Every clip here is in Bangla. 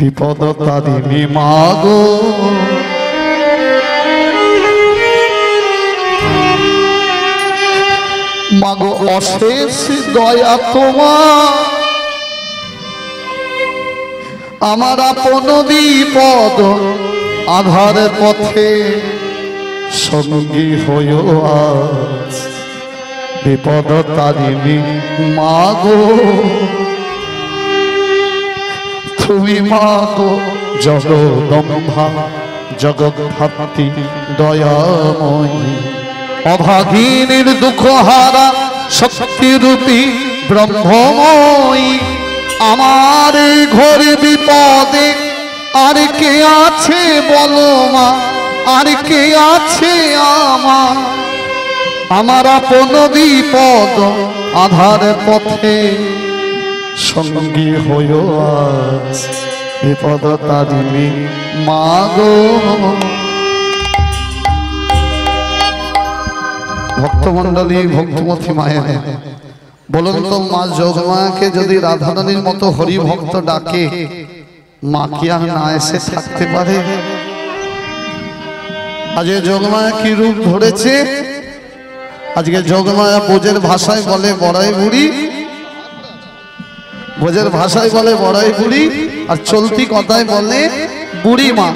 বিপদ তারিণী মাগো মাগো অশেষ দয়া তোমার আমার আপন বিপদ আধার পথে সঙ্গী হইও আজ বিপদ তারিণী মাগো তুমি মাগো জগদম্বা জগদ্ধাত্রী দয়াময়ী অভাগিনীর দুঃখহারা শক্তিরূপী ব্রহ্মময়ী আমার ঘোর বিপদে আর কে আছে বলো মা আর কে আছে আমার আপন বিপদ আধার পথে সঙ্গী হইও আজ বিপদ তারিণী মাগো ভক্তমণ্ডলী ভক্তমতী মায়ের বলুন তো মা যোগমায়াকে যদি রাধারানীর মতো হরি ভক্ত ডাকে মা কি আর না এসে থাকতে পারে? আজকে যোগমায়া কি রূপ ধরেছে? আজকে যোগমায়া বোঝের ভাষায় বলে বড়াই বুড়ি, বোঝের ভাষায় বলে বড়াই বুড়ি, আর চলতি কথায় বলে বুড়ি মা।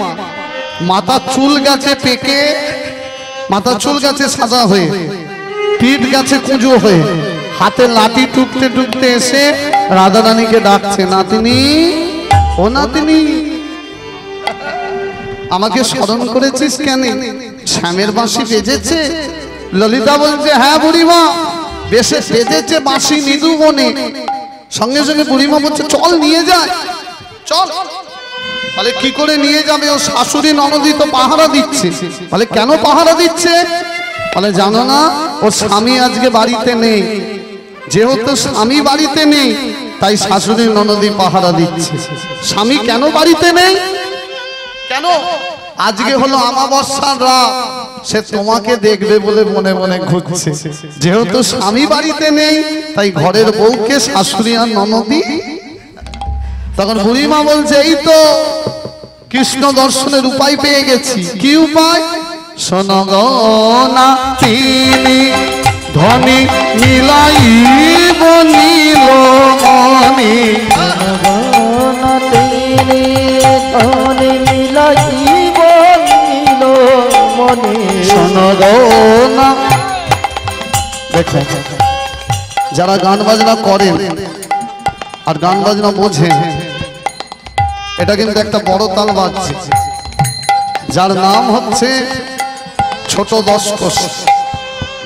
মাথা চুল গেছে পেকে, মাথা চুল গেছে সাদা হয়ে, পিঠ গেছে কুঁজো হয়ে, হাতে লাঠি টুকতে টুকতে এসে রাধারানীকে ডাকছে, নাতিনি ও নাতিনি আমাকে স্মরণ করেছিস কেন? শ্যামের বাঁশি বেজেছে? ললিতা বলছে হ্যাঁ বুড়িমা বেশে বেজেছে বাঁশি নিদু বনে। সঙ্গে সঙ্গে বুড়িমা বলছে চল নিয়ে যায়, চল। বলে কি করে নিয়ে যাবে? ও শাশুড়ি ননদি তো পাহারা দিচ্ছে। বলে কেন পাহারা দিচ্ছে? বলে জানো না ওর স্বামী আজকে বাড়িতে নেই, যেহেতু স্বামী বাড়িতে নেই তাই শাশুড়ি ননদি পাহারা দিচ্ছে। স্বামী কেন বাড়িতে নেই? কেন? আজকে হলো অমাবস্যার রাত, সে তোমাকে দেখবে বলে মনে মনে ঘুরছে। যেহেতু স্বামী বাড়িতে নেই তাই ঘরের বউকে শাশুড়ি আর ননদি। তখন বুড়িমা বলছে এই তো কৃষ্ণ দর্শনের উপায় পেয়ে গেছি। কি উপায়? শোনো গো না তিনি ধনী নীলাইব নীলমণি, শোনো গো না। দেখো যারা গান বাজনা করেন আর গান বাজনা বোঝেন, এটা কিন্তু একটা বড় তাল বাজছে, যার নাম হচ্ছে ছোট দশকোষ,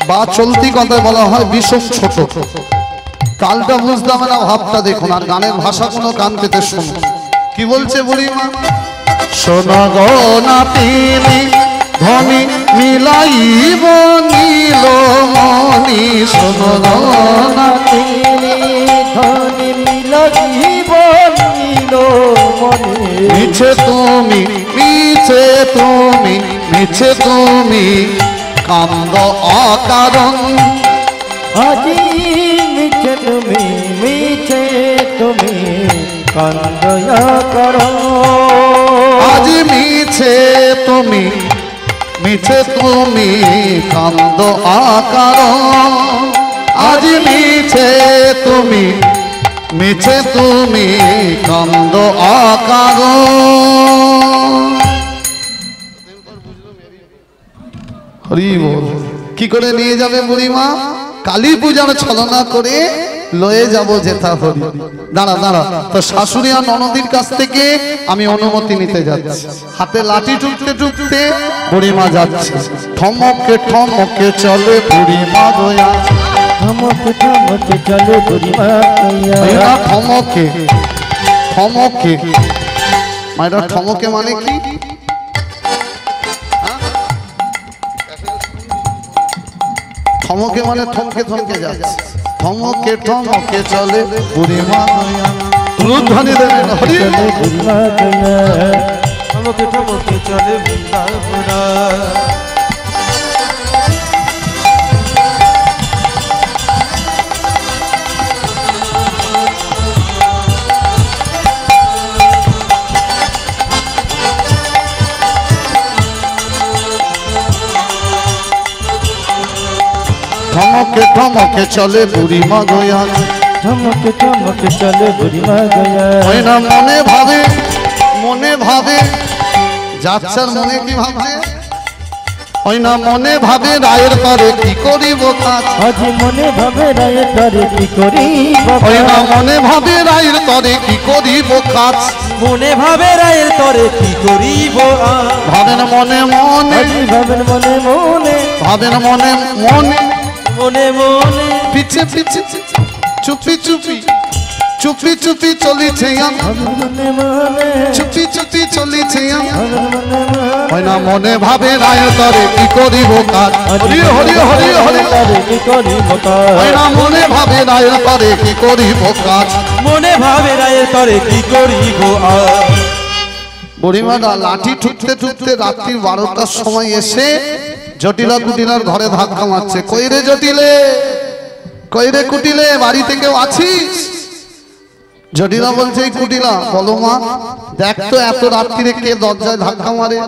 বা চলতি কথায় বলা হয় বিষম ছোট। তালটা বুঝতে হবে না, ভাবটা দেখুন, আর গানের ভাষা কোনো কান পেতে শুনুন। কি বলছে বুড়িমা? শোনো গো না তিনি ধনী মিলাইব নীলমণি, শোনো গো না তিনি ধনী মিলাইব নীলমণি। মিছে তুমি মিছে তুমি মিছে তুমি কান্দ অকারণ, আজি মিছে তুমি মিছে তুমি কান্দ অকারণ। আজি মিছে তুমি মিছে তুমি কান্দ অকারণ, আজি মিছে তুমি মিছে তুমি কান্দ অকারণ। হরি বল। কি করে নিয়ে যাবে বুড়িমা? কালী পূজার ছলনা করে লয়ে যাব যেথা হরি। দাঁড়া দাঁড়া, তো শাশুড়ি আর ননদির কাছ থেকে আমি অনুমতি নিতে যাচ্ছি। হাতে লাঠি টুকতে টুকতে বুড়িমা যাচ্ছে। ঠমকে ঠমকে চলে বুড়িমা গয়া, ঠমকে ঠমকে চলে বুড়িমা গয়া। ঠমকে ঠমকে মায়েরা, ঠমকে মানে কি? ঠমকে মানে থমকে থমকে যাচ্ছে। ঠমকে ঠমকে চলে বুড়িমা গয়া, ধ্বনি দেবেন হরি বুড়িমা গয়া। ঠমকে ঠমকে চলে বৃন্দাবনা। ঠমকে ঠমকে চলে বুড়িমা গয়া ঠমকে ঠমকে চলে বুড়িমা গয়া ওই না মনে ভাবে যাচ্ছার মনে কি ভাবছে ওই না মনে ভাবে রায়ের করে কি করিব কাজ আজি মনে ভাবে রায়ের তরে কি করিব ওই না মনে ভাবে রায়ের করে কি করিব কাজ মনে ভাবে রায়ের তরে কি করিব ভাবেন মনে মনে আজি ভাবেন মনে মনে ভাবেন মনে মনে মনে মনে পিছে পিছে চুপি চুপি চুপি চুপি চলিছে ভাবেন মনে মনে চুপি চুপি চলিছে ভাবেন মনে মনে ওই না মনে ভাবে রায়ের তরে কি করিব কাজ হরি হরি হরি হরি তরে কি করিব কাজ ওই না মনে ভাবে রায়ের তরে কি করিব কাজ মনে ভাবে রায়ের তরে কি করিব বুড়িমাটা লাঠি ঠুকতে ঠুকতে রাত্রি 12টার সময় এসে জটিলা কুটিলার ঘরে ধাক্কা মারছে কইরে জটিলে কইরে কুটিলে বাড়িতে কেউ আছিস জটিলা বলছে এই কুটিলা বলো মা দেখ তো এত রাত্রিরে কে দরজায় ধাক্কা মারে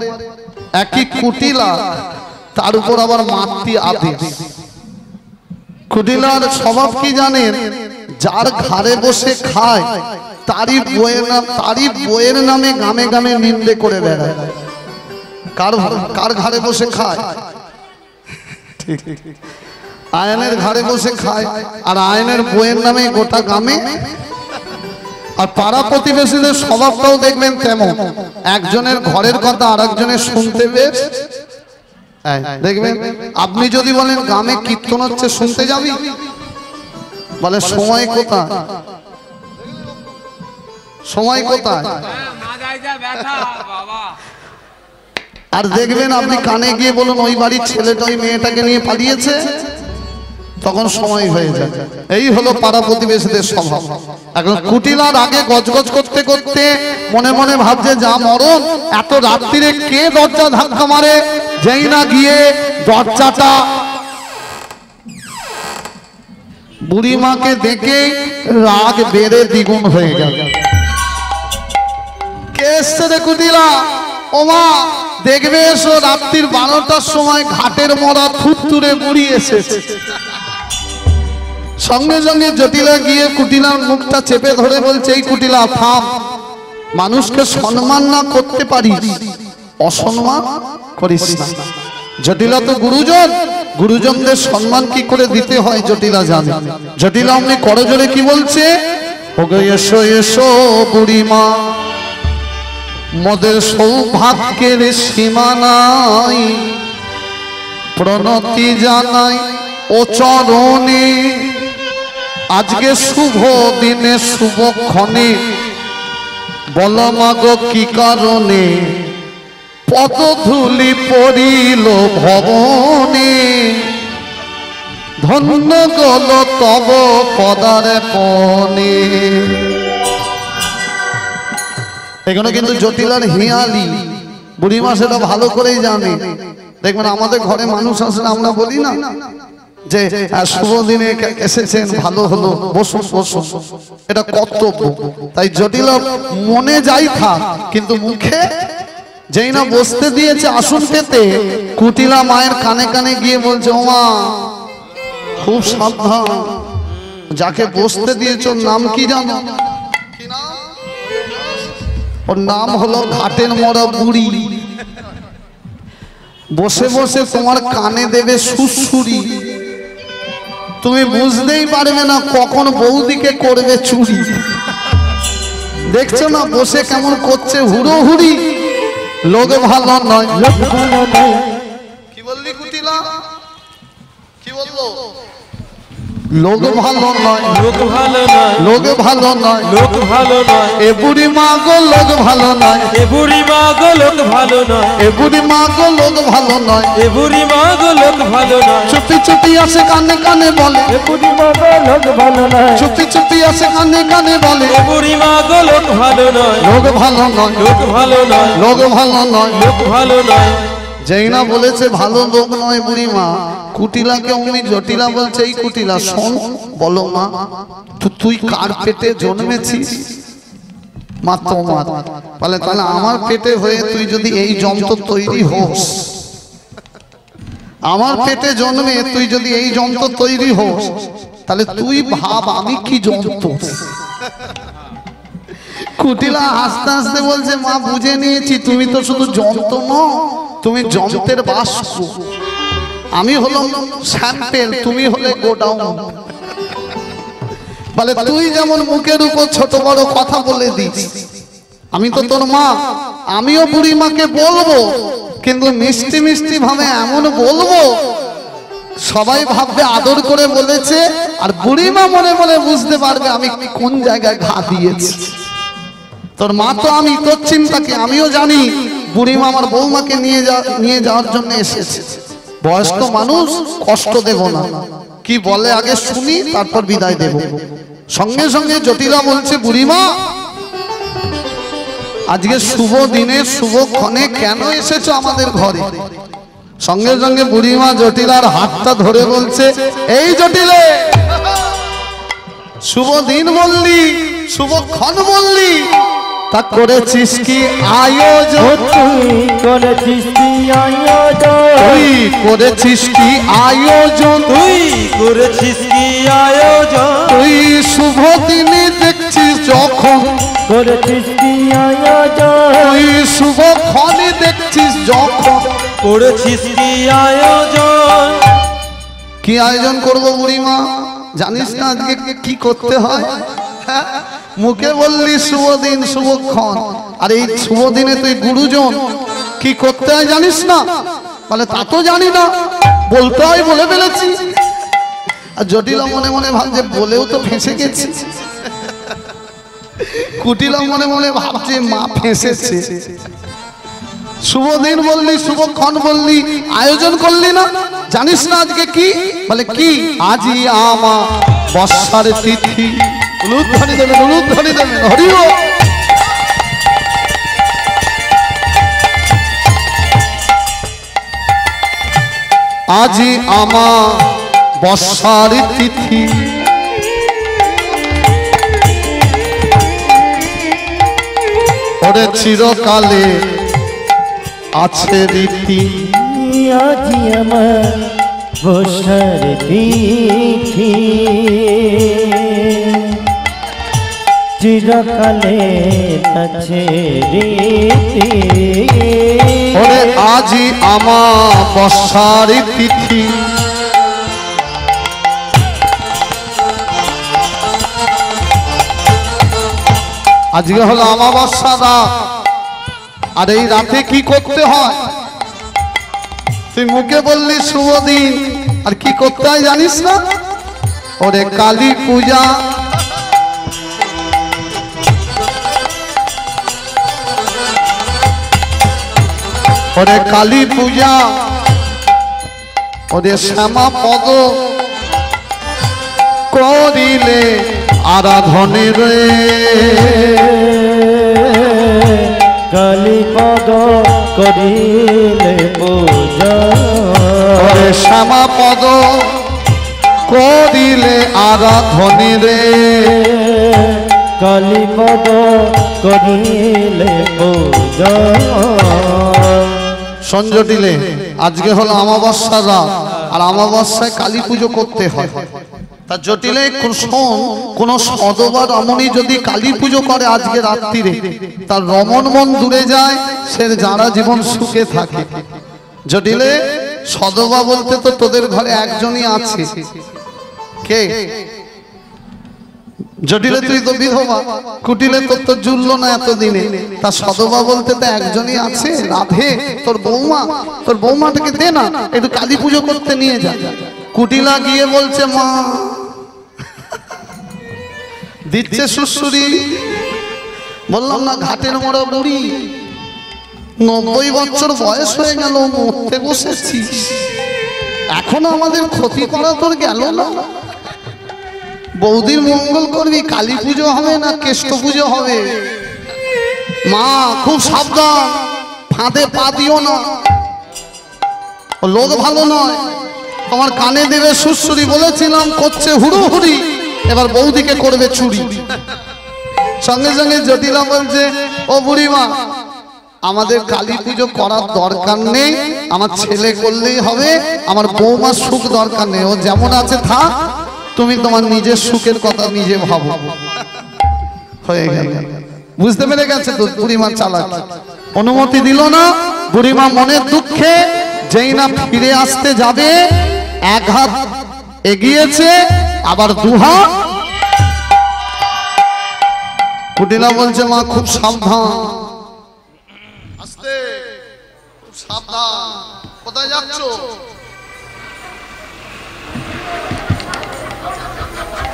একই কুটিলা তার উপর আবার মাতৃ আদেশ কুটিলার স্বভাব কি জানেন যার ঘরে বসে খায় তারই বইয়ের নামে গামে গামে নিন্দে করে বেড়ায় কার ঘরে বসে খায় আয়নের ঘরে বসে খায় আর আয়নের বইয়ের নামে গোটা গ্রামে আর পাড়া প্রতিবেশীদের স্বভাবটাও দেখবেন তেমন একজনের ঘরের কথা আর একজনের শুনতে বেশ দেখবেন আপনি যদি বলেন গ্রামে কীর্তন হচ্ছে শুনতে যাবি বলে সময় কোথায় সময় কোথায় আর দেখবেন আপনি কানে গিয়ে বলুন ওই বাড়ির ছেলেটা ওই মেয়েটাকে নিয়ে পালিয়েছে তখন সময় হয়ে যায় এই হলো পাড়া প্রতিবেশীদের স্বভাব এখন কুটিলার আগে গজগজ করতে করতে মনে মনে ভাবছে যা মরণ এত রাত্রিরে কে দরজা ধাক্কা মারে যেই না গিয়ে দরজাটা বুড়িমাকে দেখে রাগ বেড়ে দ্বিগুণ হয়ে গেল কে এসছে রে কুটিলা ওমা দেখবে এসো রাত্রির 12টার সময় ঘাটের মরা থুততুরে বুড়ি এসেছে সঙ্গে সঙ্গে জটিলা গিয়ে কুটিলার মুখটা চেপে ধরে বলছে এই কুটিলা থাম মানুষকে সম্মান না করতে পারিস অসম্মান করিস না জটিলা তো গুরুজনদের সম্মান কি করে দিতে হয় জটিলা জানে জটিলা অমনি করজোরে কি বলছে ওগো এসো এসো বুড়িমা মদের সৌভাগ্যের সীমা নাই প্রণতি জানাই ও চরণে আজকে শুভ দিনে শুভক্ষণে বল মাগো কি কারণে পদধূলি পড়িল ভবনে ধন্য গল তব পদার্পণে এখানে কিন্তু জটিলার হিয়ালি বুড়িমা সেটা ভালো করেই জানে দেখবেন আমাদের ঘরে মানুষ আসলে আমরা বলি না যে শুভ দিনে এসেছেন ভালো হলো বসুন বসুন এটা কর্তব্য তাই জটিলা মনে যাই থাক কিন্তু মুখে যেই না বসতে দিয়েছে আসন পেতে কুটিলা মায়ের কানে কানে গিয়ে বলছে ওমা খুব সাবধান যাকে বসতে দিয়েছ নাম কি জানো ওর নাম হলো ঘাটের মরা বুড়ি বসে বসে তোমার কানে দেবে সুসুরি তুমি বুঝতেই পারবে না কখন বৌদিকে করবে চুরি দেখছো না বসে কেমন করছে হুড়োহুড়ি লোক ভালো নয় লোক ভালো নয় কি বললি কুটিলা কি বললো লোক ভালো নয় লোক ভালো নয় লোক ভালো নয় লোক ভালো নয় এ বুড়ি মা গো লোক ভালো নয় এ বুড়ি মা গো লোক ভালো নয় এ বুড়ি মা গো লোক ভালো নয় এ বুড়ি মা গো লোক ভালো নয় চুপি চুপি আসে কানে কানে বলে এ বুড়ি মা গো লোক ভালো নয় চুপি চুপি আসে কানে কানে বলে এ বুড়ি মা গো লোক ভালো নয় লোক ভালো নয় লোক ভালো নয় লোক ভালো নয় লোক ভালো নয় যেই না বলেছে ভালো লোক নয় বুড়িমা কুটিলাকে অমনি জটিলা বলছে এই কুটিলা শোন বলো মা তুই কার পেটে জন্মেছিস মা তোমার বলে তাহলে আমার পেটে হয়ে তুই যদি এই যন্ত্র তৈরি হোস আমার পেটে জন্মে তুই যদি এই যন্ত্র তৈরি হোস, তাহলে তুই ভাব আমি কি যন্ত্র। কুটিলা হাসতে হাসতে বলছে, মা বুঝে নিয়েছি, তুমি তো শুধু যন্ত্র নও, তুমি যন্ত্রের বাস্ক। আমি হলাম স্যাম্পেল, তুমি হলে গোডাউন। বলে তুই যেমন মুখের উপর ছোট বড় কথা বলে দিস, আমি তো তোর মা, আমিও বুড়ি মাকে বলবো, কিন্তু মিষ্টি মিষ্টি ভাবে এমন বলবো সবাই ভাববে আদর করে বলেছে, আর বুড়িমা মনে মনে বুঝতে পারবে আমি কোন জায়গায় ঘা দিয়েছি। তোর মা তো আমি, তোর চিন্তা কি, আমিও জানি বুড়িমা আমার বৌমাকে নিয়ে যাওয়ার জন্য এসেছে। বয়স্ক মানুষ, কষ্ট দেব না, কি বলে আগে শুনি, তারপর বিদায় দেব। সঙ্গে সঙ্গে জটিলা বলছে, বুড়িমা আজকে শুভ দিনে শুভ ক্ষণে কেন এসেছো আমাদের ঘরে? সঙ্গে সঙ্গে বুড়িমা জটিলার হাতটা ধরে বলছে, এই জটিলে, শুভ দিন বললি, শুভক্ষণ বললি, তা করেছিস কি আয়োজন? তুই করেছিস কি আয়োজন? তুই করেছিস কি আয়োজন? তুই করেছিস কি আয়োজন? তুই শুভ দিনে দেখছিস যখন, করেছিস কি আয়োজন? তুই শুভক্ষণে দেখছিস যখন, করেছিস কি আয়োজন? কি আয়োজন করব বুড়িমা? জানিস না আজকে কি করতে হয়? মুখে বললি শুভ দিন শুভক্ষণ, আর এই শুভ দিনে তুই গুরুজন, কি করতে হয় জানিস না? বলে তা তো জানি না, বলতে হয় বলে ফেলেছি। আর জটিলা মনে মনে ভাবছে, বলেও তো ফেঁসে গেছি। কুটিলা মনে মনে ভাবছে, মা ফেঁসেছে। শুভ দিন বললি, শুভক্ষণ বললি, আয়োজন করলি না, জানিস না আজকে কি? বলে কি? আজই আমার বর্ষার তিথি। উলুধ্বনি দেবেন, উলুধ্বনি দেবেন, হরি বল। আজই আমার বর্ষার তিথি, ওরে চিরকালে আছে রীতি। আজি আমার বর্ষার তিথি, চিরকালে আছে রীতি। ওরে আজই আমার বর্ষার তিথি, আজকে হলো অমাবস্যা রাত। আর এই রাতে কি করতে হয়? তুই মুখে বললি শুভ দিন, আর কি করতে হয় জানিস না? ওরে কালী পূজা, ওরে কালী পূজা, ওরে শ্যামা পদ করিলে আরাধনে রে। কালীপদ করিলে পূজা, ওরে শ্যামা পদ করিলে আরাধনে রে। কালীপদ করিলে পূজা। সঞ্জটিলে আজকে হলো অমাবস্যা রাত, আর অমাবস্যায় কালী পুজো করতে হয়। তা জটিলে কোন সদবা রমণী যদি কালী পুজো করে আজকে রাত্রিরে, তার রমণ মন দূরে যায়, সে যারা জীবন সুখে থাকে। জটিলে সদবা বলতে তো তোদের ঘরে একজনই আছে, কে? জটিলে তুই তো বিধবা, কুটিলে তোর তো জুড়লো না এতদিনে, তা সদবা বলতে তো একজনই আছে, রাধে, তোর বৌমা। তোর বৌমাটাকে দে না, একটু কালী পুজো করতে নিয়ে যা। কুটিলা গিয়ে বলছে, মা দিচ্ছে সুসুরি। বললাম না ঘাটের মোড়া বুড়ি, 90 বছর বয়স হয়ে গেল, মরতে বসেছি, এখনো আমাদের ক্ষতি করা তোর গেল না? বৌদির মঙ্গল করবি, কালী পুজো হবে না কেষ্ট পুজো হবে। মা খুব সাবধান, ফাঁদে পা দিও না, লোক ভালো নয়, তোমার কানে দেবে সুসুরি। বলেছিলাম করছে হুড়োহুড়ি, এবার বৌদিকে করবে চুরি। সঙ্গে সঙ্গে জটিলা বলছে, ও বুড়িমা আমাদের কালী পুজো করার দরকার নেই, আমার ছেলে করলেই হবে, আমার বৌমার সুখ দরকার নেই, ও যেমন আছে থাক, তুমি তোমার নিজের সুখের কথা নিজে ভাবো। হয়ে গেল, বুঝতে পেরে গেছে তো বুড়িমা চালাক। অনুমতি দিল না, বুড়িমা মনের দুঃখে যেই না ফিরে আসতে যাবে, এক হাত এগিয়েছে আবার দুহাত। কুটিলা বলছে মা খুব সাবধান, আস্তে, খুব সাবধান, কোথায় যাচ্ছ?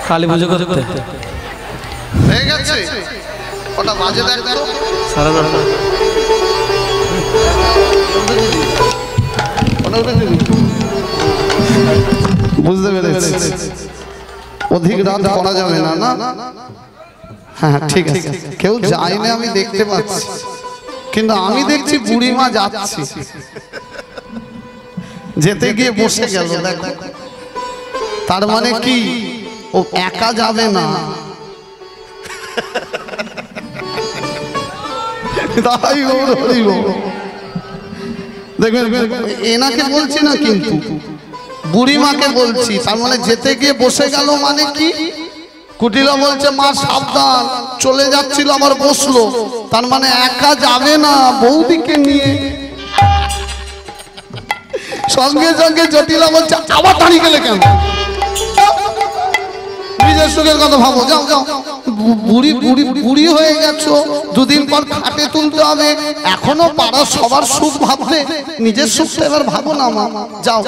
কালী পুজো করতে হয়ে গেছে, কটা বাজে দেখো? সারা রাত বুঝতে পেরেছি, অধিক রাত করা যাবে না। না হ্যাঁ ঠিক আছে, কেউ যায় না আমি দেখতে পাচ্ছি, কিন্তু আমি দেখছি বুড়িমা যাচ্ছে, যেতে গিয়ে বসে গেল। দেখো তার মানে কি ও একা যাবে না, দেখবেন এনাকে বলছি না কিন্তু বুড়িমাকে বলছি, তার মানে যেতে গিয়ে বসে গেল মানে কি? কুটিলা বলছে মা সাবধান, চলে যাচ্ছিল আবার বসলো, তার মানে একা যাবে না, বৌদিকে নিয়ে। সঙ্গে সঙ্গে জটিলা বলছে আবার দাঁড়িয়ে গেলে কেন? নিজের সুখের কথা ভাবো, যাও যাও, বুড়ি বুড়ি বুড়ি হয়ে গেছো, দুদিন পর খাটে তুলতে হবে, এখনো পাড়া সবার সুখ ভাববে, নিজের সুখটা এবার ভাবো না মা, যাও।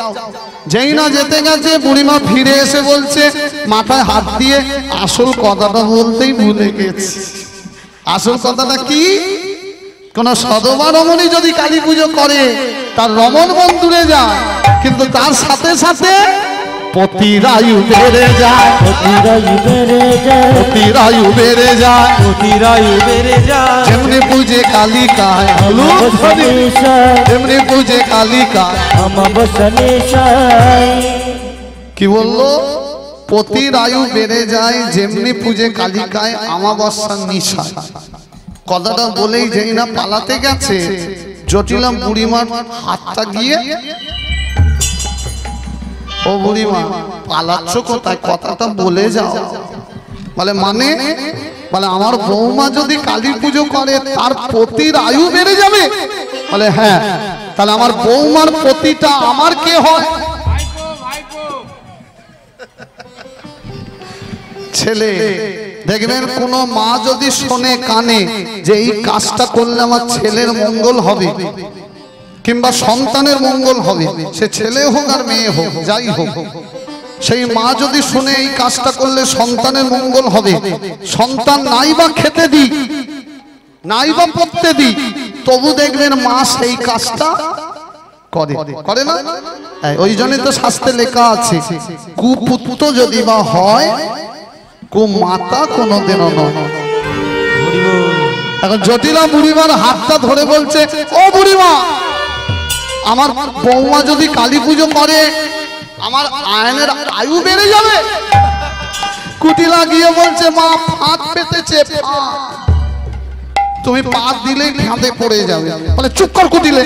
যেই না যেতে গেছে বুড়িমা ফিরে এসে বলছে, মাথায় হাত দিয়ে আসল কথাটা বলতেই ভুলে গেছে। আসল কথাটা কি? কোন সদবা রমণী যদি কালী পুজো করে তার রমণ বন্ধুরে যায়, কিন্তু তার সাথে সাথে পতিরায়ু বেড়ে যায়, পতিরায়ু বেড়ে যায়, পতিরায়ু বেড়ে যায়, পতিরায়ু বেড়ে যায়। যেমনি পূজে কালিকায়, যেমনি পূজে কালিকায়, অমাবস্যা নিশায়। কি বললো? পতিরায়ু বেড়ে যায় যেমনি পূজে কালিকায়, অমাবস্যার নিশায়। কথাটা বলেই যেই না পালাতে গেছে, জটিলা বুড়িমার হাতটা গিয়ে, ও বুড়িমা পালাচ্ছ কোথায়, কথাটা বলে যাও। বলে মানে? বলে আমার বৌমা যদি কালী পুজো করে তার পতির আয়ু বেড়ে যাবে। বলে হ্যাঁ, তাহলে আমার বৌমার পতিটা আমার কে হয়? ছেলে। দেখবেন কোন মা যদি শোনে কানে যে এই কাজটা করলে আমার ছেলের মঙ্গল হবে কিংবা সন্তানের মঙ্গল হবে, সে ছেলে হোক আর মেয়ে হোক যাই হোক, সেই মা যদি শুনে এই কাজটা করলে সন্তানের মঙ্গল হবে, সন্তান নাই বা খেতে দিই নাই বা পড়তে দিই, তবু দেখবেন মা সেই কাজটা করে, করে না? ওই জন্যই তো শাস্ত্রে লেখা আছে, কুপুত্র যদি বা হয় কুমাতা কোনোদিনও নয়। এখন জটিলা বুড়িমার হাতটা ধরে বলছে, ও বুড়িমা, আমার বৌমা যদি কালী পুজো করে আমার আয়নের আয়ু বেড়ে যাবে। কুটিলা গিয়ে বলছে, মা ফাঁদ পেতেছে, তুমি পা দিলেই ফাঁদে পড়ে যাবে। বলে চুপ কর কুটিলে,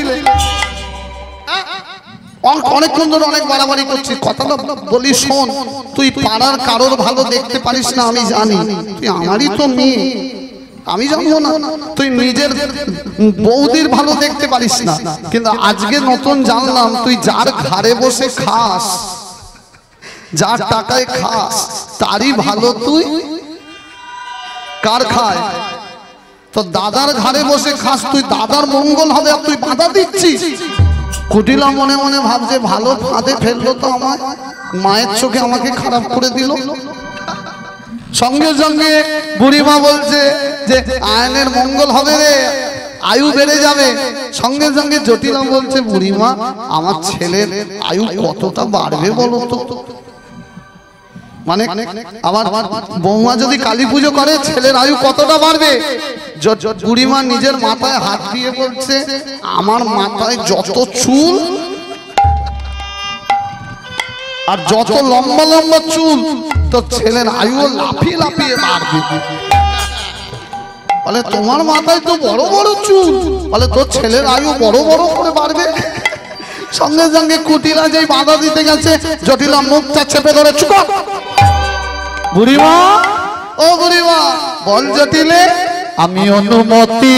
অনেকক্ষণ ধরে অনেক বাড়াবাড়ি করছি, কথাটা বলি শোন। তুই পাড়ার কারোর ভালো দেখতে পারিস না আমি জানি, তুই আমারই তো মেয়ে, আমি জানবো না? তুই নিজের বৌদির ভালো দেখতে পারিস না, কিন্তু আজকে নতুন জানলাম তুই যার ঘরে বসে খাস, যার টাকায় খাস, তারই ভালো তুই কার খায়? তো দাদার ঘরে বসে খাস, তুই দাদার মঙ্গল হবে আর তুই বাধা দিচ্ছিস। কুটিলা মনে মনে ভাবছে, ভালো ফাঁদে ফেললো তো আমার, মায়ের চোখে আমাকে খারাপ করে দিল। সঙ্গে সঙ্গে বুড়িমা বলছে যে আয়নের মঙ্গল হবে রে, আয়ু বেড়ে যাবে। সঙ্গে সঙ্গে জটিলা বলছে, বুড়িমা আমার ছেলের আয়ু কতটা বাড়বে বলো তো? মানে আমার বৌমা যদি কালী পুজো করে ছেলের আয়ু কতটা বাড়বে? বুড়িমা নিজের মাথায় হাত দিয়ে বলছে, আমার মাথায় যত চুল আর যত লম্বা লম্বা চুল, তো ছেলের আয়ু লাফিয়ে লাফিয়ে বাড়বে। বলে তোমার মাথায় তো বড় বড় চুল, বলে তোর ছেলের আয়ু বড় বড় করে বাড়বে। সঙ্গে সঙ্গে কুটিরা যেই বাধা দিতে গেছে, জটিলা মুখটা চেপে ধরে চুপ। বুড়িমা, ও বুড়িমা, বল জটিলে। আমি অনুমতি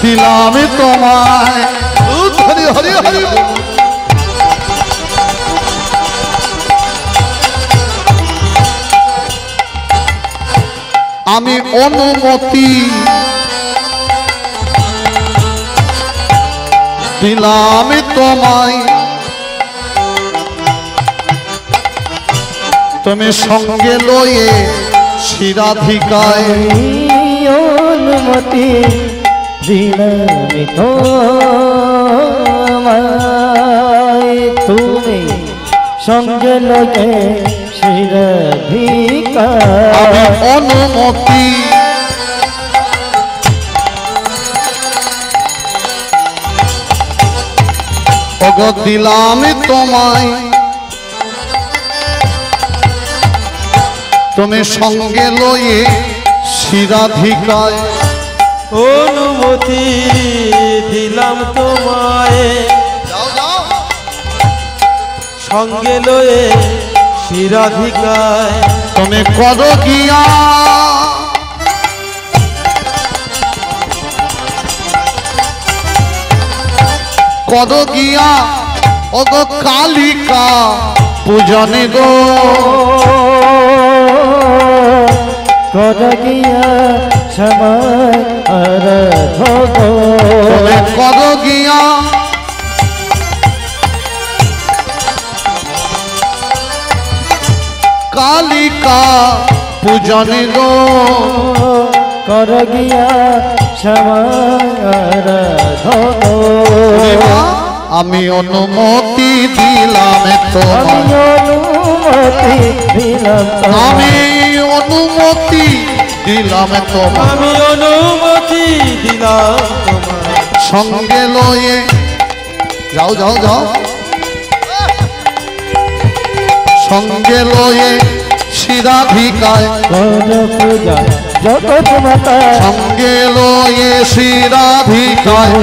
দিলাম তোমায়। হরি হরি হরি। আমি অনুমতি দিলাম তোমায়, তুমি সঙ্গে লয়ে শিরাধিকায়। অনুমতি দিলাম তোমায়, তুমি সঙ্গে লগে শিরাধিকায়। আমি অনুমতি ওগো দিলাম তোমায়, তুমি সঙ্গে লয়ে শিরাধিকায়। অনুমতি দিলাম তোমায়, সঙ্গে লয়ে শিরাধিকায়। তুমি করো গিয়া করো গিয়া ওগো কালিকা পূজনে গো। কর গিয়া সময় আরাধো, তুমি করো গিয়া কালিকা পূজনে গো। কর গিয়া সময় আরাধো। আমি অনুমতি দিলাম আমি তোমায়, অনুমতি দিলাম আমি অনুমতি দিলাম তোমায়, আমি অনুমতি দিলাম তোমায়, সঙ্গে লয়ে যাও যাও যাও, সঙ্গে লয়ে শিরাধিকায়। কর পূজা জগৎ মাতা, সঙ্গে লয়ে শিরাধিকায়।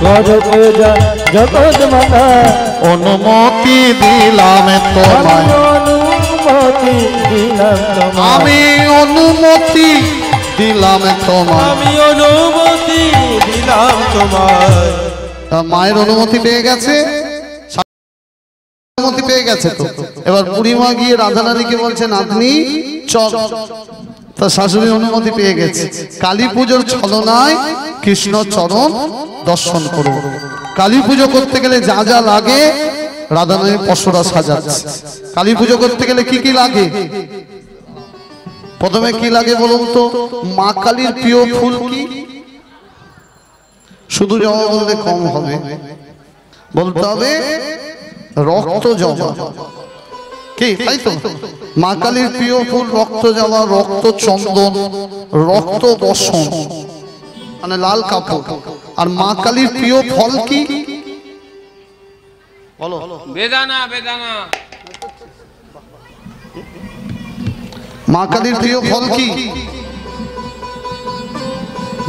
কর পূজা জগৎ মাতা। অনুমতি দিলাম তোমায়, অনুমতি দিলাম তোমায়, আমি অনুমতি দিলাম তোমায়। আমি অনুমতি দিলাম তোমায়। তা মায়ের অনুমতি পেয়ে গেছে, অনুমতি পেয়ে গেছে তো। এবার বুড়িমা গিয়ে রাধারানীকে বলছে নাতনি চল। তা শাশুড়ি অনুমতি পেয়ে গেছে। কালী পুজোর ছলনায় কৃষ্ণ চরণ দর্শন করব। কালী পুজো করতে গেলে যা যা লাগে রাধারানী পশরা সাজাচ্ছে। কালী পুজো করতে গেলে কি কি লাগে? প্রথমে কি লাগে বলুন তো? মা কালীর প্রিয় ফুল কি? শুধু জবা বললে কম হবে, বলতে হবে রক্ত জবা। কি তাই তো? মা কালীর প্রিয় ফুল রক্ত জবা, রক্ত চন্দন, রক্ত বসন, মানে লাল কাপড়। আর মা কালীর প্রিয় ফল কি বলো? বেদানা বেদানা। মা কালীর প্রিয় ফল কি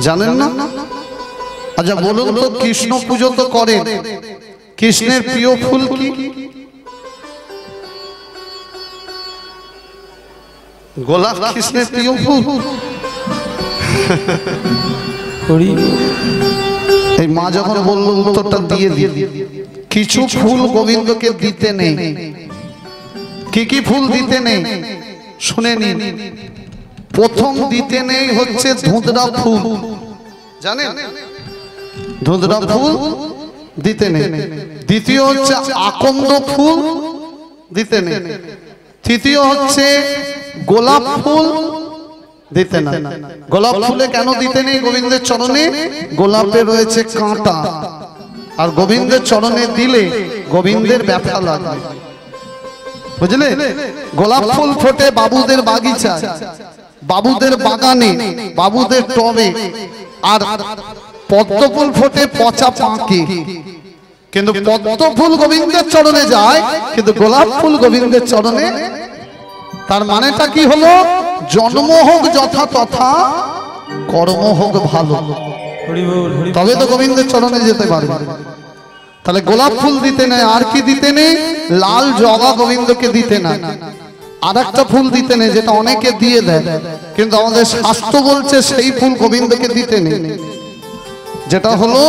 জানেন না? আচ্ছা বলুন তো, কৃষ্ণ পুজো তো করেন, কৃষ্ণের প্রিয় ফুল কি? গোলাপ কৃষ্ণের প্রিয় ফুল। এই মা যখন বলল উত্তরটা দিয়ে দিয়ে, কিছু ফুল গোবিন্দকে দিতে নেই। কি কি ফুল দিতে নেই শুনে নিন। প্রথম দিতে নেই হচ্ছে ধুঁধরা ফুল, জানেন? ধুঁধরা ফুল দিতে নেই। দ্বিতীয় হচ্ছে আকন্দ ফুল দিতে নেই। তৃতীয় হচ্ছে গোলাপ ফুল দিতে না। গোলাপ ফুলে কেন দিতে নেই গোবিন্দের চরণে? গোলাপে রয়েছে কাঁটা, আর গোবিন্দের চরণে দিলে গোবিন্দের ব্যথা লাগবে, বুঝলে? গোলাপ ফুল ফোটে বাবুদের বাগিচায়, বাবুদের বাগানে, বাবুদের টবে। আর পদ্ম ফুল ফোটে পচা পাঁকে। কিন্তু পদ্ম ফুল গোবিন্দের চরণে যায়, কিন্তু গোলাপ ফুল গোবিন্দের চরণে। তার মানেটা কি হলো? জন্ম হোক যথা তথা, কর্ম হোক ভালো, হরি বল, হরি বল। তবে তো গোবিন্দের চরণে যেতে পারবে। তাহলে গোলাপ ফুল দিতে নেই, আর কি দিতে নেই? লাল জবা গোবিন্দকে দিতে না, আর একটা ফুল দিতে নেই যেটা অনেকে দিয়ে দেয়, কিন্তু আমাদের শাস্ত্র বলছে সেই ফুল গোবিন্দকে দিতে নেই, যেটা হলো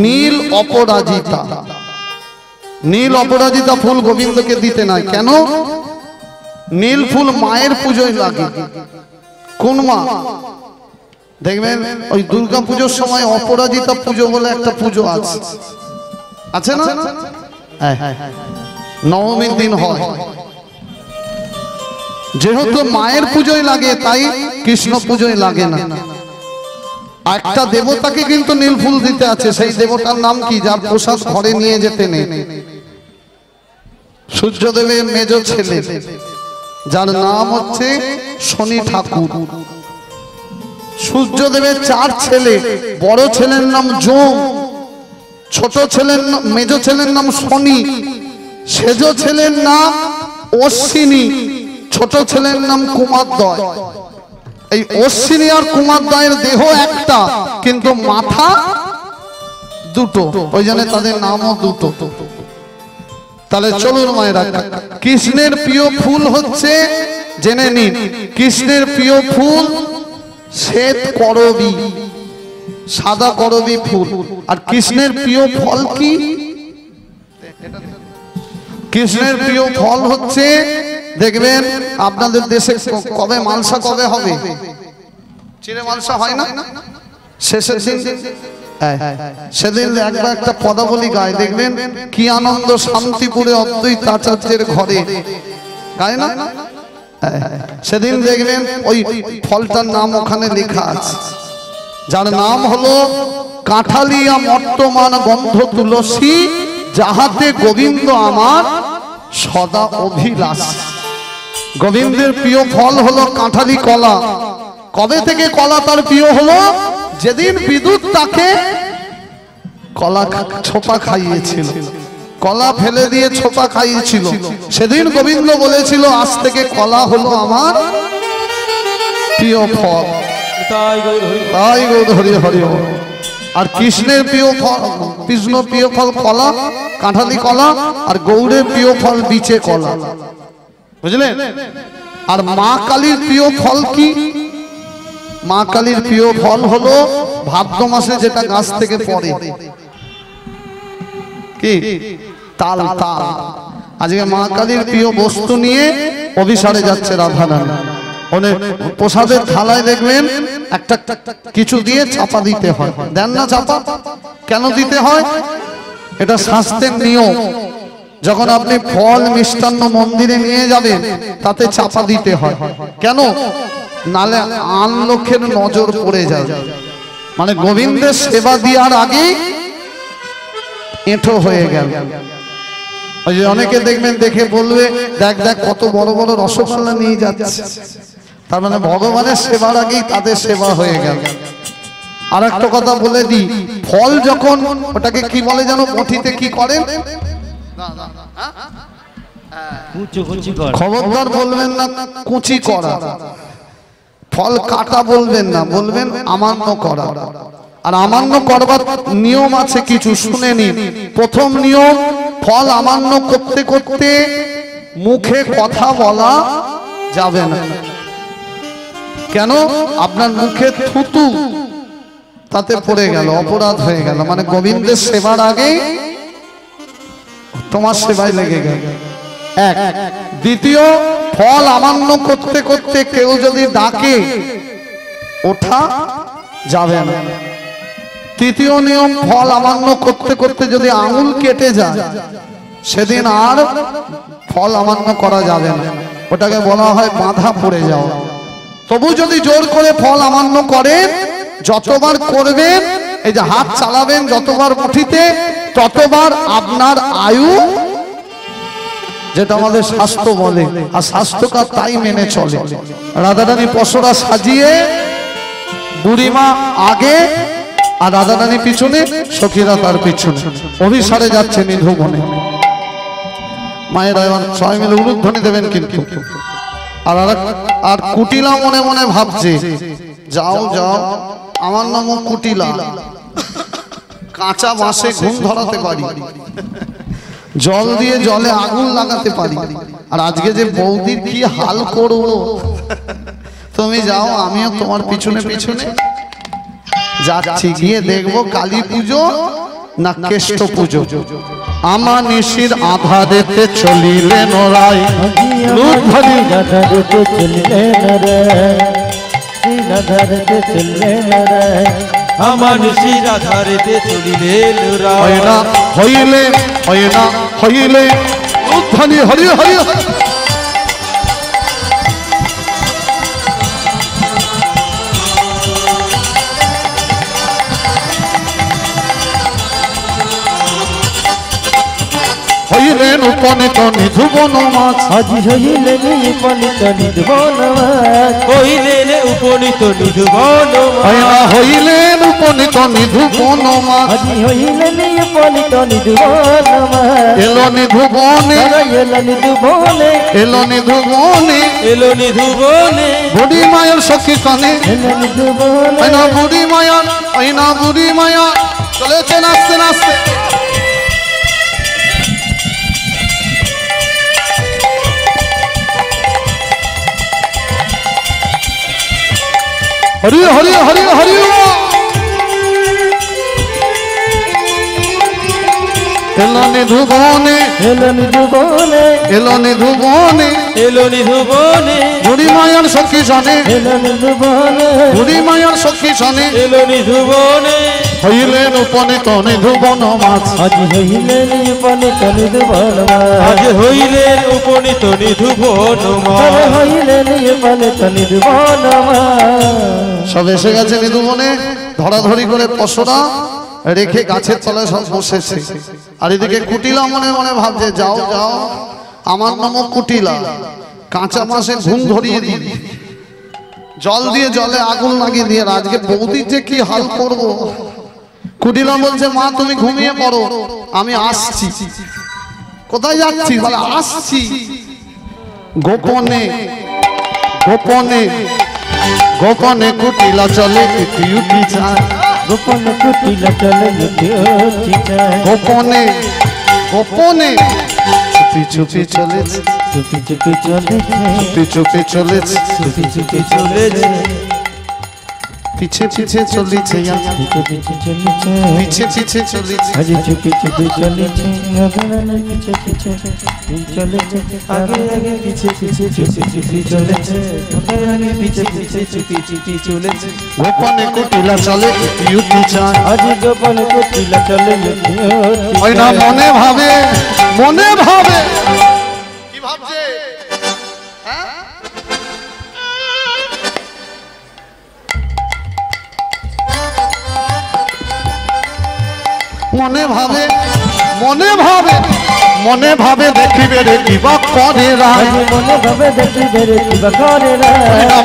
নীল অপরাজিতা। নীল অপরাজিতা ফুল গোবিন্দকে দিতে নাই। কেন? নীল ফুল মায়ের পুজোয় লাগে। কোন মা? দেখবেন ওই দুর্গা পুজোর সময় অপরাজিতা পুজো বলে একটা পুজো আছে, আছে না? নবমীর দিন হয়। যেহেতু মায়ের পুজোয় লাগে তাই কৃষ্ণ পুজোয় লাগে না। একটা দেবতাকে কিন্তু নীল ফুল দিতে আছে। সেই দেবতার নাম কি? যার প্রসাদ ঘরে নিয়ে যেতে নেই। সূর্যদেবের মেজ ছেলে, যার নাম হচ্ছে শনি ঠাকুর। সূর্যদেবের 4 ছেলে, বড় ছেলের নাম যম, ছোট ছেলের মেজ ছেলের নাম শনি, সেজ ছেলের নাম অশ্বিনী, ছোট ছেলের নাম কুমারদ্বয়। এই অশ্বিনী আর কুমারদ্বয়ের দেহ একটা, কিন্তু মাথা দুটো, ওই জন্য তাদের নামও দুটো। তাহলে চলুন মায়েরা, কৃষ্ণের প্রিয় ফুল হচ্ছে, জেনে নিন, কৃষ্ণের প্রিয় ফুল শ্বেত করবী, সাদা করবী ফুল। আর কৃষ্ণের প্রিয় ফল কি? কৃষ্ণের প্রিয় ফল হচ্ছে, দেখবেন আপনাদের দেশে কবে মালসা কবে হবে? চিড়ে মালসা হয় না শেষের দিন? সেদিন একবার একটা পদাবলী গায়, দেখবেন কি আনন্দ শান্তিপুরে অদ্বৈত আচার্যের ঘরে, গায় না? সেদিন দেখবেন ওই ফলটার নাম ওখানে লেখা আছে, যার নাম হলো কাঁঠালিয়া মর্তমান গন্ধ তুলসী, যাহাতে গোবিন্দ আমার সদা অভিলাষ। গোবিন্দের প্রিয় ফল হলো কাঁঠালি কলা। কবে থেকে কলা তার প্রিয় হলো? যেদিন বিদ্যুৎ তাকে কলা ছোপা খাইয়েছিল, কলা ফেলে দিয়ে ছোপা খাইয়েছিল, সেদিন গোবিন্দ বলেছিল আজ থেকে কলা হলো আমার প্রিয় ফল। তাই গৌর হরি হরি। আর কৃষ্ণের প্রিয় ফল, কৃষ্ণ প্রিয় ফল কলা, কাঁঠালি কলা, আর গৌরের প্রিয় ফল বিচে কলা, বুঝলেন? আর মা কালীর প্রিয় ফল কি? মা কালীর প্রিয় ফল হলো ভাদ্র মাসে যেটা গাছ থেকে পড়ে, কি? তাল। তাল। আজকে মা কালীর প্রিয় বস্তু নিয়ে অভিসারে যাচ্ছে রাধারানী। অনেক প্রসাদের থালায় দেখবেন একটা কিছু দিয়ে চাপা দিতে হয়, দেন না চাপা? কেন দিতে হয়? এটা শাস্ত্রের নিয়ম। যখন আপনি ফল মিষ্টান্ন মন্দিরে নিয়ে যাবেন তাতে চাপা দিতে হয়। কেন? নালে আন লোকের নজর পড়ে যায়। মানে গোবিন্দের সেবা দেওয়ার আগে এঁঠো হয়ে গেল। ওই যে অনেকে দেখবেন দেখে বলবে, দেখ দেখ কত বড় বড় রসগোল্লা নিয়ে যাচ্ছে, তার মানে ভগবানের সেবার আগেই তাদের সেবা হয়ে গেল। আর একটা কথা বলে দিই, ফল যখন ওটাকে কি বলে জানো? মঠিতে কি করেন? খবরদার বলবেন না কুচি করা, ফল কাটা বলবেন না, বলবেন আমান্য করা। আর আমান্য করবার নিয়ম আছে কিছু, শুনে নিন। প্রথম নিয়ম, ফল আমান্য করতে করতে মুখে কথা বলা যাবে না। কেন? আপনার মুখে থুতু তাতে পড়ে গেল, অপরাধ হয়ে গেল, মানে গোবিন্দের সেবার আগে তোমার সেবায় লেগে গেল। এক। দ্বিতীয়, ফল আমান্য করতে করতে কেউ যদি ডাকে ওঠা যাবে না। তৃতীয় নিয়ম, ফল আমান্য করতে করতে যদি আঙুল কেটে যায় সেদিন আর ফল আমান্য করা যাবে না, ওটাকে বলা হয় বাঁধা পড়ে যাওয়া। তবু যদি জোর করে ফল আমান্য করেন, যতবার করবেন, এই যে হাত চালাবেন যতবার মুঠিতে, ততবার আপনার আয়ু, যেটা আমাদের স্বাস্থ্য বলে, আর স্বাস্থ্যকার তাই মেনে চলে। রাধারানী পসরা সাজিয়ে বুড়িমা আগে আর রাধারানী পিছনে, সখীরা তার পিছনে অভিসারে যাচ্ছে নিধু বনে। মায়েরা সবাই মিলে উলুধ্বনি দেবেন কিন্তু। আর কুটিলা মনে মনে ভাবছে যাও যাও, আমার নাম কুটিলা, কাঁচা বাঁশে ঘুম ধরাতে পারি, জল দিয়ে জলে আগুন লাগাতে পারি। আর আজকে যে বৌদির কি হাল করবো, তুমি যাও, আমিও তোমার পিছনে পিছনে যাচ্ছি, গিয়ে দেখবো কালী পুজো না কেষ্ট পুজো। আমার নিশির আধারেতে চলিলেন রায়, লুট ধরি আধারেতে চলিলেন রে, আধারেতে চলিলেন রে, আমার নিশির আধারেতে চলিলেন হয় না হইলে, হয় না হইলে, লুট ধরি হরি হরি। হইলেন উপনীত নিধুবন মাছ, আজি হইলেন উপনীত নিধুবন মাছ, হইলেন উপনীত নিধুবন হয় না হইলেন উপনীত নিধুবন মাছ। আজি হইলেন উপনীত নিধুবন মাছ, এলো নিধুবনে, এলো নিধুবনে, এলো নিধুবনে, এলো নিধুবনে, বুড়ি মায়ের সখী কানে, এলো নিধুবনে, হয় না বুড়ি মায়ার, হয় না বুড়ি মায়া, চলেছে নাচতে নাচতে। হরি হরি হরি হরি। এলো নিধুবনে, এলো নিধুবনে, এলো নিধুবনে, এলো নিধুবনে, বুড়ি মায়ার সখী সনে, এলো নিধুবনে, বুড়ি মায়ার সখী সনে, এলো নিধুবনে, হইলেন উপনীত নিধুবন মাছ। আজি হইলেন উপনীত নিধুবন মাছ, আজ হইলেন উপনীত নিধুবন আরে হইলেন উপনীত নিধুবন মাছ। সব এসে গেছে নিধুবনে, ধরাধরি করে পশরা রেখে গাছের তলায় সব বসেছে। আর এদিকে কুটিলা মনে মনে ভাবছে, যাও যাও, আমার নাম কুটিলা, কাঁচা মাসে ঘুম ধরিয়ে দিই, জল দিয়ে জলে আগুন লাগিয়ে দিয়ে, আজকে বৌদির যে কি হাল করব। কুটিলা বলছে, মা তুমি ঘুমিয়ে পড়ো, আমি আসছি। কোথায় যাচ্ছি? বলে আসছি। গোপনে গোপনে গোপনে কুটিলা চলে ইতি উঠি যায়, গোপন কুটিলা চলে উঠি যায়, গোপনে গোপনে চুপি চুপি চলেছে, চুপি চুপি চলেছে, চুপি চুপি চলেছে, চুপি চুপি চলেছে, পিছে পিছে চলেছে, পিছে পিছে চলেছে, পিছে পিছে চলেছে, আজি চুপি চুপি চলেছে, আগে পিছে পিছে চলেছে, আগে আগে পিছে পিছে চুপি চুপি চলেছে, আগে আগে পিছে পিছে চুপি চুপি চলেছে, গোপনে কুটিলা চলে ইতি উঠি যায়। আজি গোপন কুটিলা চলে উঠি ওই না মনে ভাবে, মনে ভাবে, কি ভাবছে? মনে ভাবে, মনে ভাবে, মনে ভাবে দেখিবে রে কিবা করে রায়, আজি মনে ভাবে দেখিবে রে কিবা করে রে,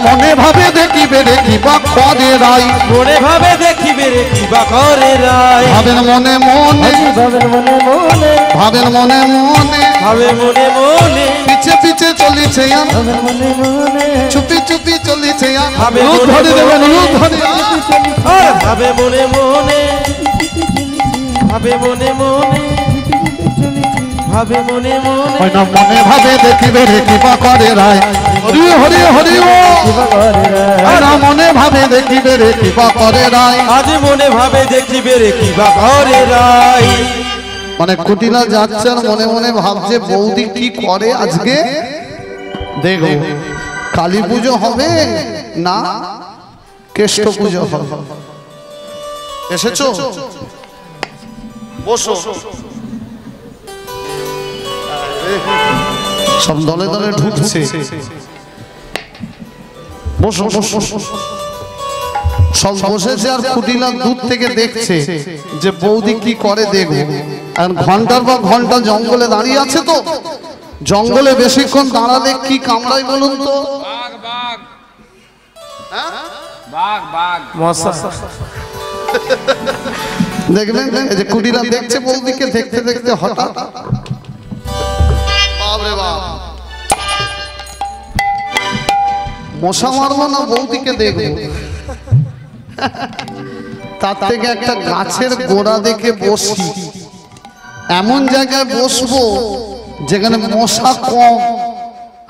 মনে ভাবে দেখিবে রে কিবা করে রায়, মনে ভাবে দেখিবে রে কিবা করে রায়, ভাবেন মনে মনে, আজি ভাবের মনে মনে, ভাবেন মনে মনে, ভাবে মনে মনে, পিছে পিছে চলিছে, ভাবের মনে মনে, চুপি চুপি চলিছে, ভাবে রূপ মনে ধরে দেবেন, মনে, রূপ ধরে। আর ভাবে মনে মনে, ভাবে মনে মনে, ভাবে মনে মনে, ওই না মনে ভাবে দেখিবে রে কিবা করে রায়, হরি হরি হরি ও, কিবা করে রে, ওই না মনে ভাবে দেখিবে রে কিবা করে রায়। আজ মনে ভাবে দেখিবে রে কিবা করে রায়। মানে কুটিলা যাচ্ছে আর মনে মনে ভাবছে বৌদি কি করে আজকে দেখো, কালী পুজো হবে না কেষ্ট পুজো হবে। এসেছো, বসো। সব দলে দলে ঢুকছে, বসো বসো। সব বসেছে আর কুটিলা দূর থেকে দেখছে যে বৌদি কি করে দেখো। আর ঘন্টার পর ঘন্টা জঙ্গলে দাঁড়িয়ে আছে, তো জঙ্গলে বেশিক্ষণ দাঁড়ালে কি কামড়ায় বলুন তো? দেখবেন এই যে কুটিলা দেখছে বৌদিকে, দেখতে দেখতে হঠাৎ বাপরে বাপ, মশা মারবো না বৌদিকে দেখবো। তার থেকে একটা গাছের গোড়া দেখে বসি, এমন জায়গায় বসবো যেখানে মশা কম,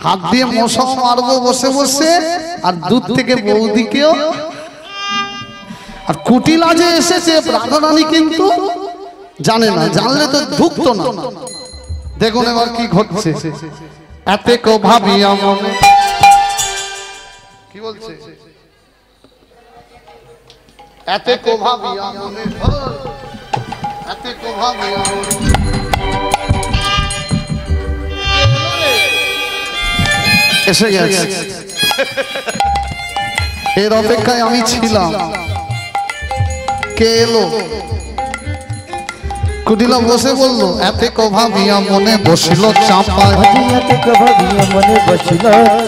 হাত দিয়ে মশা মারবো বসে বসে, আর দূর থেকে বৌদিকেও। আর কুটিলা যে এসেছে রাধারানী কিন্তু জানে না, জানলে তো ঢুকতো না। দেখুন এবার কি ঘটছে। এতে কো ভাবিয়া মনে, কি বলছে? এতে কো ভাবিয়া মনে, এতে কো ভাবিয়া মনে, এসে গেছে। এর অপেক্ষায় আমি ছিলাম। কে এলো? কুটিলা বসে বললো এতে কো ভাবিয়া মনে বসিল চাপা, এতে কো ভাবিয়া মনে বসিল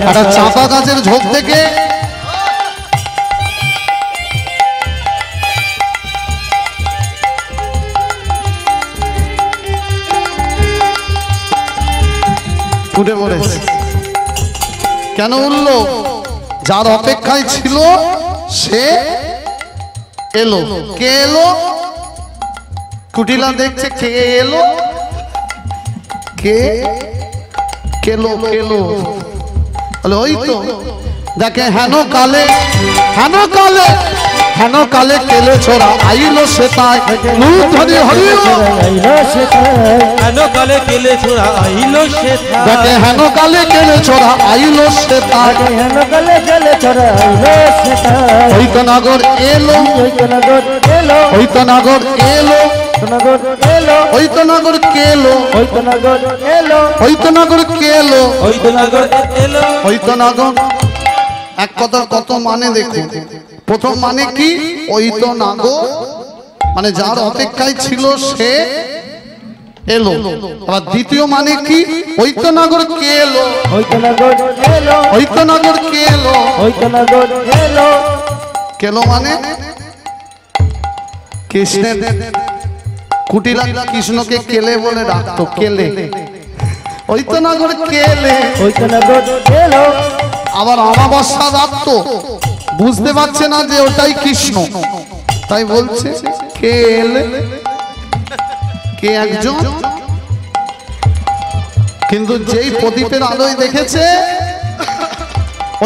একটা চাপা গাছের ঝোপ থেকে উঠে পড়েছে। কেন উঠলো? যার অপেক্ষায় ছিল সে এলো। কে এলো? কুটিলা দেখছে কে এলো, কে কেলো কেলো, ওই তো দেখে হেন কালে, হেন কালে, হেন কালে কেলে ছোড়া আইলো সে তাই, নূর ধরে হরিও আইলো সে তাই, হেন কালে কেলে ছোড়া আইলো সে তাই, দেখে হেন কালে কেলে ছোড়া আইলো সে তাই, হেন কালে কেলে ছোড়া আইলো সে তাই, ওই তো নগর এলো, ওই তো নগর এলো, ওই তো নগর এলো, নগর এলো, ওই তো নগর কেলো, ওই তো নগর এলো, ওই তো নগর কেলো, ওই তো নগর এলো, ওই তো নগর। এক কথার কত মানে দেখো। প্রথম মানে কি? ওই তো নাগর, মানে যার অপেক্ষায় ছিল সে এলো। আবার দ্বিতীয় মানে কি? ওই তো নগর কে এলো, ওই তো নগর এলো, ওই তো নগর কে এলো, ওই তো নগর এলো, কেলো মানে কৃষ্ণের, কুটিলা কৃষ্ণকে কেলে বলে ডাকতো, কেলে, ওই তো নগর কেলে। ওই তো নগর এলো, আবার অমাবস্যা রাখতো, বুঝতে পারছে না যে ওটাই কৃষ্ণ, তাই বলছে কে এলে, কে একজন। কিন্তু যেই প্রদীপের আলোয় দেখেছে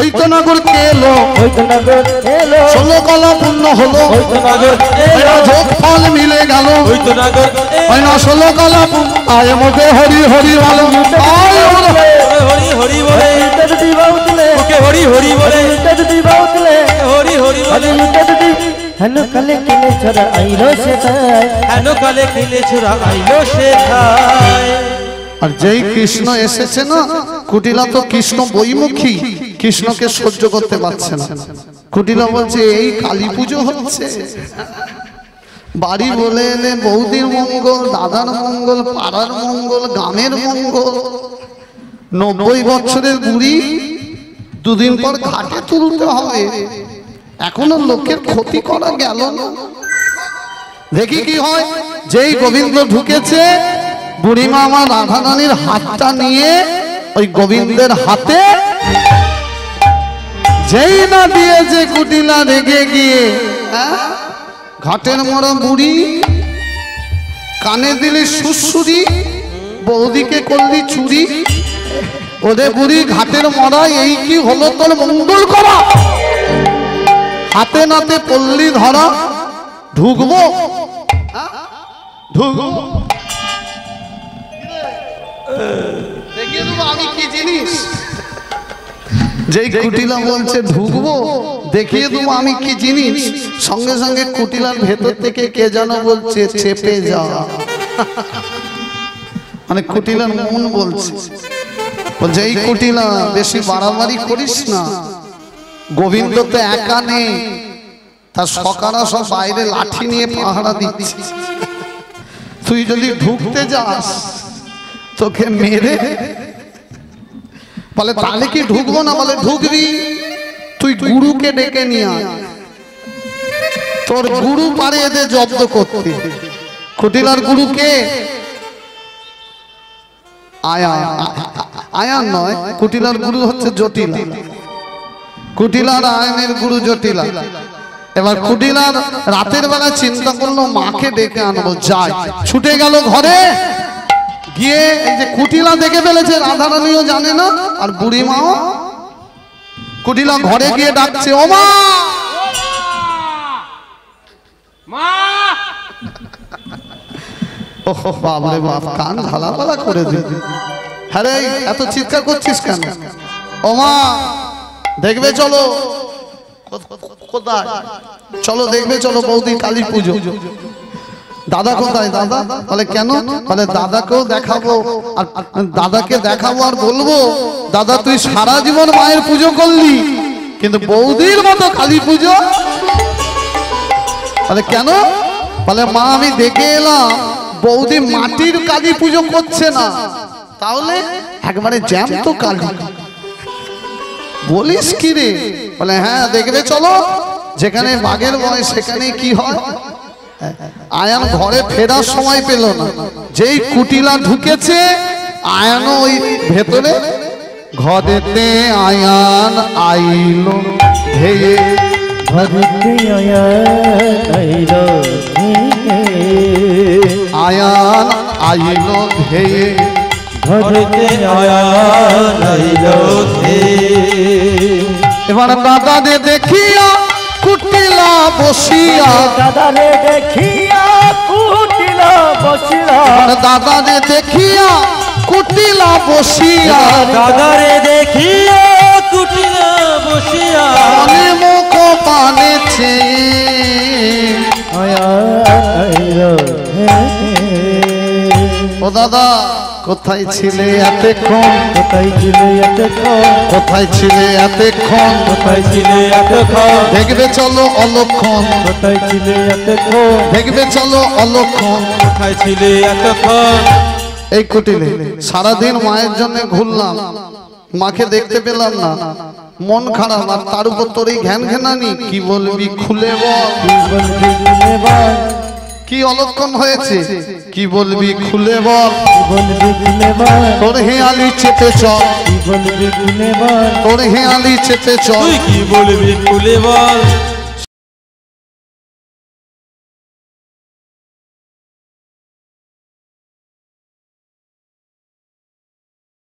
ওই তো নগর কে এলো, ওই তো নগর এলো, 16 কলা পূর্ণ হলো, ওই তো নগর এলো, যোগ ফল মিলে গেল, ওই তো নগর হয় না 16 কলা পূর্ণ। আয় মতে হরি হরি ভালো, আয় বলো। হরি হরি বলে, ইত্যাদি দিবা উতলে, ওকে হরি হরি বলে, ইত্যাদি দিবা উতলে, হরি হরি বলে, ইত্যাদি হেন কালে কেলে ছোড়া আইলো সে তাই, হেন কালে কেলে ছোড়া আইলো সে তাই। আর যেই কৃষ্ণ এসেছে না, কুটিলা তো কৃষ্ণ বইমুখী, কৃষ্ণকে সহ্য করতে পারছে না। কুটিলা বলছে এই কালী পুজো হচ্ছে, বাড়ি বলে এলে বৌদির মঙ্গল, দাদার মঙ্গল, পাড়ার মঙ্গল, গ্রামের মঙ্গল, 90 বছরের বুড়ি দুদিন পর ঘাটে তুলতে হবে, এখনো লোকের ক্ষতি করা গেল না। দেখি কি হয়। যেই গোবিন্দ ঢুকেছে, বুড়িমা আমার রাধারানীর হাতটা নিয়ে ওই গোবিন্দের হাতে যেই না দিয়েছে, কুটিলা রেগে গিয়ে ঘাটের মরা বুড়ি, কানে দিলি সুসুরি, বৌদিকে করলি চুরি, ওরে বুড়ি ঘাটের মরা এই কি হলো তোর মঙ্গল করা, হাতে নাতে পল্লী ধরা, ঢুকবো ঢুকবো, দেখিয়ে দেবো আমি কি জিনিস। যেই কুটিলা বলছে ঢুকবো, দেখিয়ে দেবো আমি কি জিনিস, সঙ্গে সঙ্গে কুটিলার ভেতর থেকে কে যেন বলছে চেপে যা, মানে কুটিলার মন বলছে, বলছে এই কুটিলা বেশি বাড়াবাড়ি করিস না, গোবিন্দ তো একা নেই, তার সকারা সব বাইরে লাঠি নিয়ে পাহারা দিচ্ছে, তুই যদি ঢুকতে যাস তোকে মেরে, বলে তাহলে কি ঢুকবো না, বলে ঢুকবি, তুই গুরুকে ডেকে নিয়ে আয়, তোর গুরু পারে এদের জব্দ করতে। কুটিলার গুরুকে আয়া, আয়ান নয়, কুটিলার গুরু হচ্ছে জটিলা, কুটিলার আয়নের গুরু জটিলা। এবার কুটিলার রাতের বেলা চিন্তা করলো মাকে ডেকে আনবো, যাই। ছুটে গেল ঘরে গিয়ে এই যে কুটিলা দেখে ফেলেছে, রাধারানীও জানে না আর বুড়িমাও। কুটিলা ঘরে গিয়ে ডাকছে, ও মা, ওহ বাবরে বাপ, কান ঝালাপালা করে দিল। হ্যাঁ রে, এত চিৎকার করছিস কেন? ও মা, দেখবে চলো। কোথায়? চলো দেখবে চলো বৌদি, কালী পুজো। দাদা কোথায়? দাদা বলে কেন? বলে দাদাকেও দেখাবো, আর দাদাকে দেখাবো আর বলবো, দাদা তুই সারা জীবন মায়ের পুজো করলি, কিন্তু বৌদির মতো কালী পুজো। বলে কেন? বলে মা, আমি দেখে এলাম বৌদি মাটির কালী পুজো করছে না, তাহলে একবারে জ্যান্ত কালী। বলিস কি রে? বলে হ্যাঁ, দেখবে চলো, যেখানে বাঘের ভয় সেখানে কি হয়। আয়ান ঘরে ফেরার সময় পেল না, যেই কুটিলা ঢুকেছে আয়ানও ওই ভেতরে। ঘরেতে আয়ান আইল ধেয়ে, ঘরেতে আয়ান আইল আয়ান আইল ধেয়ে, ঘরেতে আয়ান আইল এবার দাদারে দেখিয়া কুটিলা বসিয়া, দাদারে দেখিয়া কুটিলা বসিয়া, দাদারে দেখিয়া কুটিলা বসিয়া, দাদারে দেখিয়া কুটিলা বসিয়া, পানে মুখ পানে চেয়ে, আয়ান আইল ও দাদা কোথায় ছিলে এতক্ষণ? কোথায় ছিলে এতক্ষণ? কোথায় ছিলে এতক্ষণ? কোথায় ছিলে এতক্ষণ? দেখবে চলো অলক্ষণ, কোথায় ছিলে এতক্ষণ? দেখবে চলো অলক্ষণ। কোথায় ছিলে এতক্ষণ? এই কুটিলে সারাদিন মায়ের জন্য ঘুরলাম, মাকে দেখতে পেলাম না, মন খারাপ, আর তার উপর তোর এই ঘ্যান ঘ্যানানি। কি বলবি খুলে বল, কি বলবি খুলে বল? কি অলক্ষণ হয়েছে? কি বলবি খুলে বল? কি বলবি খুলে বল? তোর হেয়ালি চেপে চল, কি বলবি খুলে বল? তোর হেয়ালি চেপে চল। তুই কি বলবি খুলে বল?